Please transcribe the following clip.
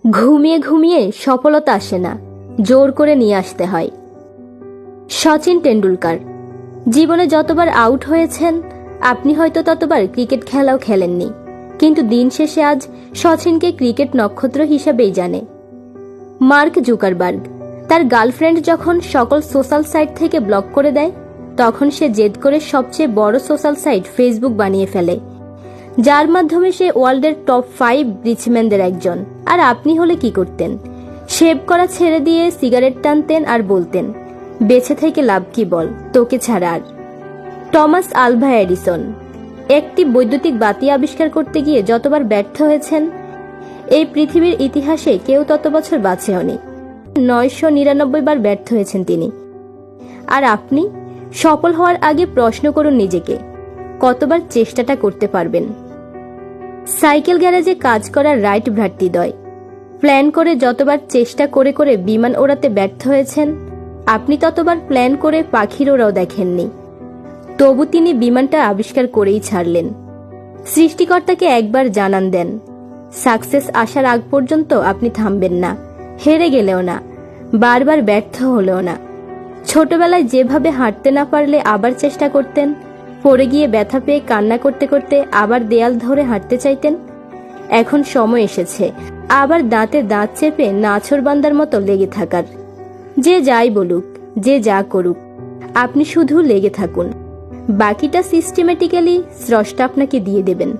ঘুমিয়ে ঘুমিয়ে সফলতা আসে না, জোর করে নিয়ে আসতে হয়। সচিন টেন্ডুলকার জীবনে যতবার আউট হয়েছেন আপনি হয়তো ততবার ক্রিকেট খেলাও খেলেননি, কিন্তু দিন শেষে আজ সচিনকে ক্রিকেট নক্ষত্র হিসেবেই জানে। মার্ক জুকারবার্গ তার গার্লফ্রেন্ড যখন সকল সোশ্যাল সাইট থেকে ব্লক করে দেয়, তখন সে জেদ করে সবচেয়ে বড় সোশ্যাল সাইট ফেসবুক বানিয়ে ফেলে, যার মাধ্যমে সে ওয়ার্ল্ডের টপ 5 রিচম্যানদের একজন। আর আপনি হলে কি করতেন? শেভ করা ছেড়ে দিয়ে সিগারেট টানতেন আর বলতেন, বেঁচে থেকে লাভ কি বল, তোকে ছাড়া আর। টমাস আলভা এডিসন একটি বৈদ্যুতিক বাতি আবিষ্কার করতে গিয়ে যতবার ব্যর্থ হয়েছেন, এই পৃথিবীর ইতিহাসে কেউ তত বছর বাঁচেওনি। 999 বার ব্যর্থ হয়েছেন তিনি। আর আপনি সফল হওয়ার আগে প্রশ্ন করুন নিজেকে, কতবার চেষ্টাটা করতে পারবেন। সাইকেল গ্যারেজে কাজ করার রাইট ভ্রাতৃদ্বয় প্ল্যান করে যতবার চেষ্টা করে করে বিমান ওড়াতে ব্যর্থ হয়েছেন, আপনি ততবার প্ল্যান করে পাখির ওড়াও দেখেননি, তবু তিনি বিমানটা আবিষ্কার করেই ছাড়লেন। সৃষ্টিকর্তাকে একবার জানান দেন, সাকসেস আসার আগ পর্যন্ত আপনি থামবেন না, হেরে গেলেও না, বারবার ব্যর্থ হলেও না। ছোটবেলায় যেভাবে হাঁটতে না পারলে আবার চেষ্টা করতেন, পড়ে গিয়ে ব্যথা পেয়ে কান্না করতে করতে আবার দেয়াল ধরে হাঁটতে চাইতেন, এখন সময় এসেছে আবার দাঁতে দাঁত চেপে নাছোড়বান্দার মতো লেগে থাকার। যে যাই বলুক, যে যা করুক, আপনি শুধু লেগে থাকুন, বাকিটা সিস্টেমেটিক্যালি স্রষ্টা আপনাকে দিয়ে দেবেন।